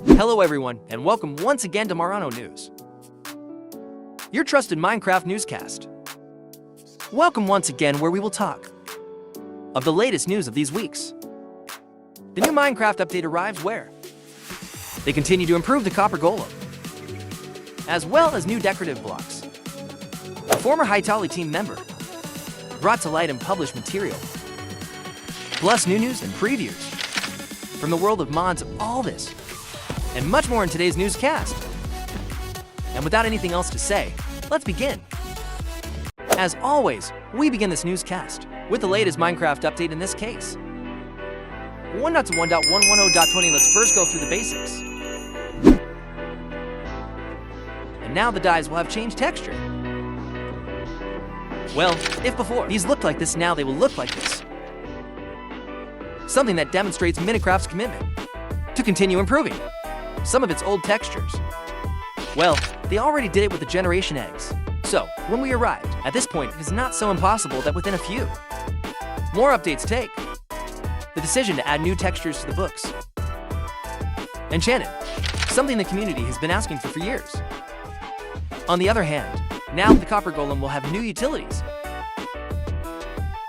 Hello everyone, and welcome once again to Marano News, your trusted Minecraft newscast. Welcome once again where we will talk of the latest news of these weeks. The new Minecraft update arrives where they continue to improve the Copper Golem, as well as new decorative blocks. A former Hytale team member brought to light and published material, plus new news and previews from the world of mods. All this and much more in today's newscast. And without anything else to say, let's begin. As always, we begin this newscast with the latest Minecraft update, in this case 1.1.110.20. Let's first go through the basics. And now the dyes will have changed texture. Well, if before these looked like this, now they will look like this. Something that demonstrates Minecraft's commitment to continue improving some of its old textures. Well, they already did it with the generation eggs. So, when we arrived at this point, it is not so impossible that within a few more updates take the decision to add new textures to the books. Enchanted, something the community has been asking for years. On the other hand, now the Copper Golem will have new utilities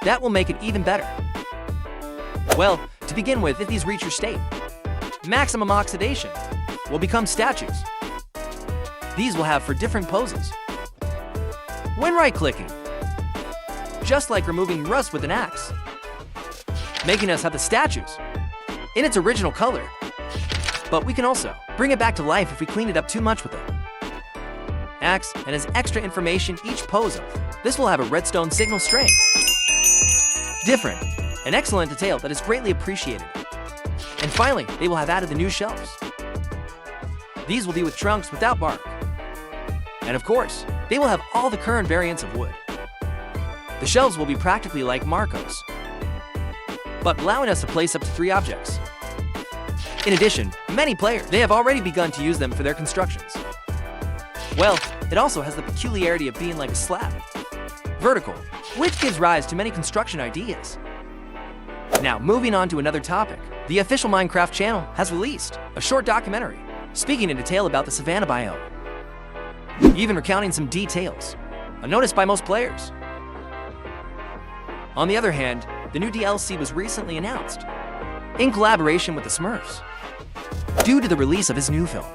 that will make it even better. Well, to begin with, if these reach your state, maximum oxidation will become statues. These will have for different poses. When right-clicking, just like removing rust with an axe, making us have the statues in its original color. But we can also bring it back to life if we clean it up too much with an axe, and as extra information each pose of this will have a redstone signal strength. Different and excellent detail that is greatly appreciated. And finally, they will have added the new shelves. These will be with trunks without bark. And of course, they will have all the current variants of wood. The shelves will be practically like Marco's, but allowing us to place up to 3 objects. In addition, many players, they have already begun to use them for their constructions. Well, it also has the peculiarity of being like a slab, vertical, which gives rise to many construction ideas. Now, moving on to another topic, the official Minecraft channel has released a short documentary speaking in detail about the Savannah biome, even recounting some details unnoticed by most players. On the other hand, the new DLC was recently announced in collaboration with the Smurfs due to the release of his new film,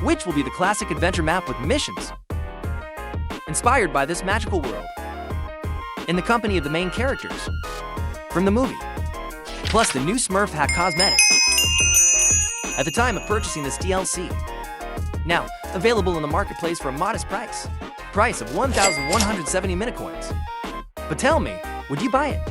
which will be the classic adventure map with missions inspired by this magical world in the company of the main characters from the movie, plus the new Smurf hat cosmetic at the time of purchasing this DLC. Now, available in the marketplace for a modest price of 1,170 minicoins. But tell me, would you buy it?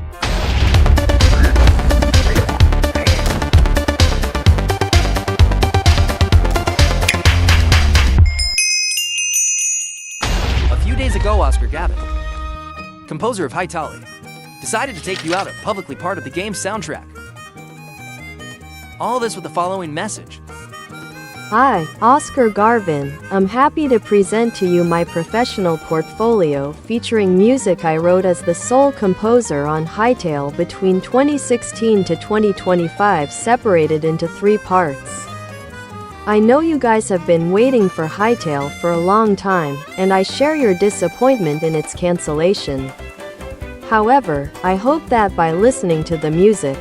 A few days ago, Oscar Gavin, composer of Hytale, decided to take you out, a publicly part of the game's soundtrack. All this with the following message. Hi, Oscar Garvin. I'm happy to present to you my professional portfolio featuring music I wrote as the sole composer on Hytale between 2016 to 2025, separated into 3 parts. I know you guys have been waiting for Hytale for a long time, and I share your disappointment in its cancellation. However, I hope that by listening to the music,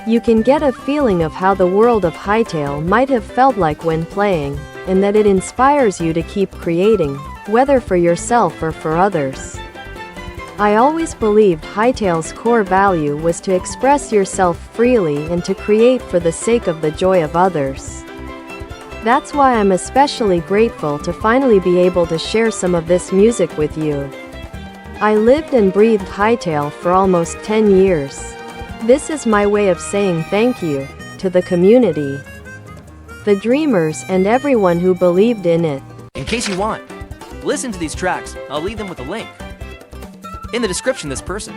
you can get a feeling of how the world of Hytale might have felt like when playing, and that it inspires you to keep creating, whether for yourself or for others. I always believed Hytale's core value was to express yourself freely and to create for the sake of the joy of others. That's why I'm especially grateful to finally be able to share some of this music with you. I lived and breathed Hytale for almost 10 years. This is my way of saying thank you to the community, the dreamers, and everyone who believed in it. In case you want, listen to these tracks. I'll leave them with a link in the description. This person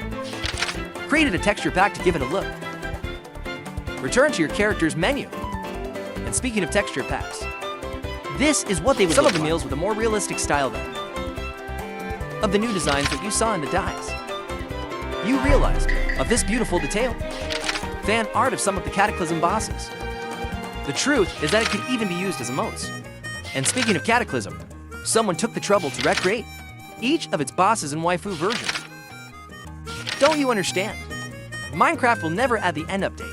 created a texture pack to give it a look. Return to your character's menu. And speaking of texture packs, this is what they would look like. Some of the meals with a more realistic style of the new designs that you saw in the dyes. You realized of this beautiful detail. Fan art of some of the Cataclysm bosses The truth is that it could even be used as emotes. And speaking of Cataclysm, someone took the trouble to recreate each of its bosses and waifu versions. Don't you understand? Minecraft will never add the end update.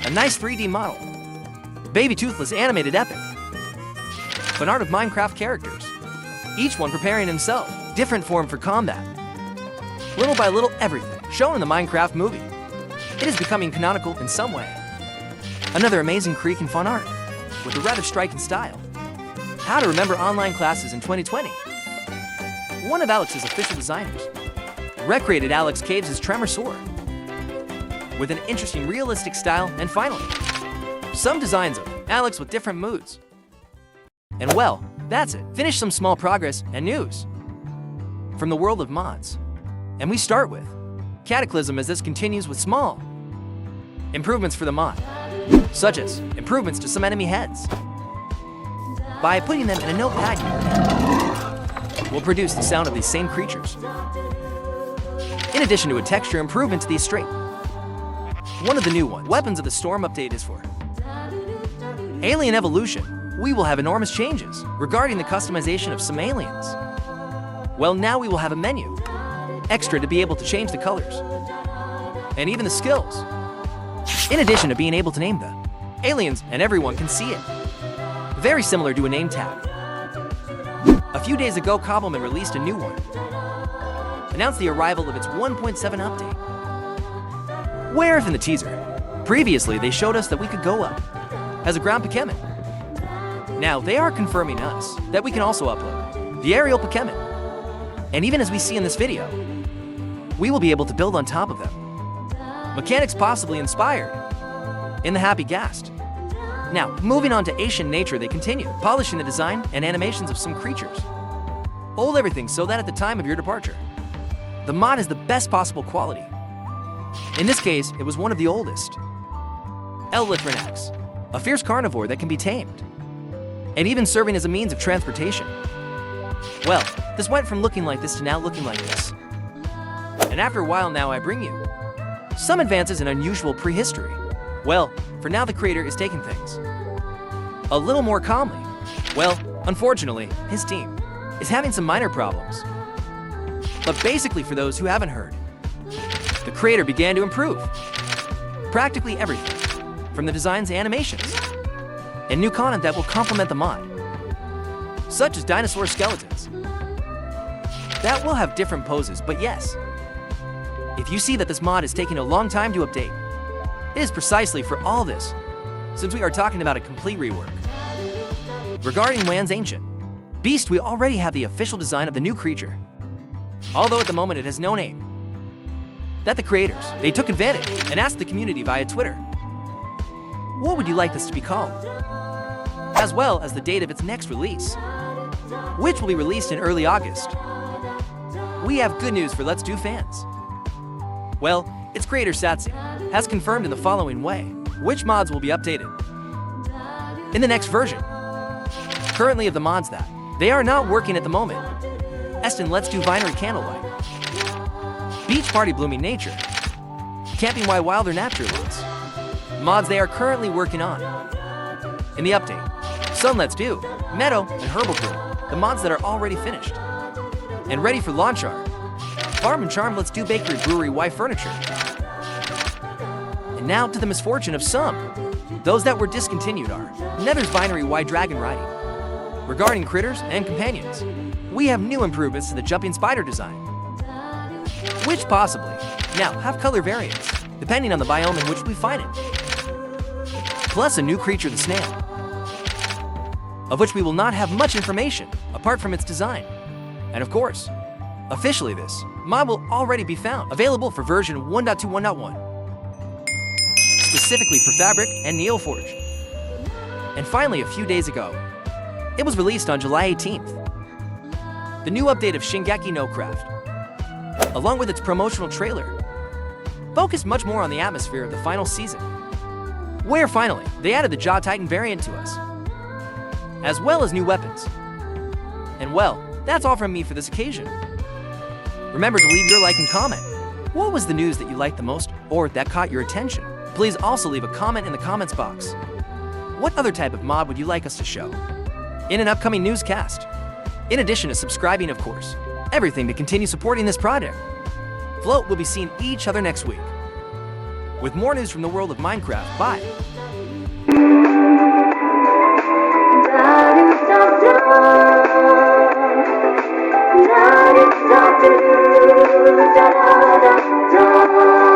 A nice 3D model. Baby Toothless animated epic. An art of Minecraft characters. Each one preparing himself. Different form for combat. Little by little everything shown in the Minecraft movie. It is becoming canonical in some way. Another amazing creek and fun art. With a rather striking style. How to remember online classes in 2020. One of Alex's official designers recreated Alex Caves' Tremor Sword with an interesting realistic style, and finally, some designs of Alex with different moods. And well, that's it. Finish some small progress and news from the world of mods. And we start with Cataclysm, as this continues with small improvements for the mod, such as improvements to some enemy heads. By putting them in a notepad, will produce the sound of these same creatures. In addition to a texture improvement to these straight. One of the new ones, Weapons of the Storm update, is for Alien Evolution. We will have enormous changes regarding the customization of some aliens. Well, now we will have a menu extra to be able to change the colors and even the skills. In addition to being able to name the aliens and everyone can see it. Very similar to a name tag. A few days ago, Coppelman released a new one. Announced the arrival of its 1.7 update. Where if in the teaser, previously they showed us that we could go up as a ground Pokemon. Now they are confirming us that we can also upload the aerial Pokemon. And even as we see in this video, we will be able to build on top of them. Mechanics possibly inspired in the Happy Ghast. Now, moving on to Asian nature, they continue polishing the design and animations of some creatures. Hold everything so that at the time of your departure, the mod is the best possible quality. In this case, it was one of the oldest. L-Lithrinax, a fierce carnivore that can be tamed, and even serving as a means of transportation. Well, this went from looking like this to now looking like this. And after a while now I bring you some advances in unusual prehistory. Well, for now the creator is taking things a little more calmly. Well, unfortunately, his team is having some minor problems. But basically, for those who haven't heard, the creator began to improve practically everything, from the designs and animations, and new content that will complement the mod, such as dinosaur skeletons. That will have different poses, but yes, if you see that this mod is taking a long time to update, it is precisely for all this, since we are talking about a complete rework. Regarding Wan's Ancient Beast, we already have the official design of the new creature, although at the moment it has no name. That the creators, they took advantage and asked the community via Twitter, what would you like this to be called? As well as the date of its next release, which will be released in early August. We have good news for Let's Do fans. Well, its creator Satsi has confirmed in the following way which mods will be updated in the next version. Currently of the mods that they are not working at the moment, Eston Let's Do Vinery Candlelight, Beach Party Blooming Nature, Camping Why Wilder Naturalines, mods they are currently working on. In the update, Sun Let's Do, Meadow, and Herbal Brew, the mods that are already finished and ready for launch are Farm and Charm Let's Do Bakery Brewery Y Furniture. And now to the misfortune of some. Those that were discontinued are Nether's Vinery Y Dragon Riding. Regarding critters and companions, we have new improvements to the Jumping Spider design, which possibly now have color variants, depending on the biome in which we find it. Plus a new creature, the snail, of which we will not have much information apart from its design. And of course, officially this mod will already be found available for version 1.21.1, specifically for Fabric and Neoforge. And finally, a few days ago, it was released on July 18th. The new update of Shingeki no Craft, along with its promotional trailer, focused much more on the atmosphere of the final season, where finally they added the Jaw Titan variant to us, as well as new weapons. And well, that's all from me for this occasion. Remember to leave your like and comment. What was the news that you liked the most or that caught your attention? Please also leave a comment in the comments box. What other type of mod would you like us to show in an upcoming newscast? In addition to subscribing, of course, everything to continue supporting this project. Float will be seeing each other next week with more news from the world of Minecraft. Bye. Da da da da da da da.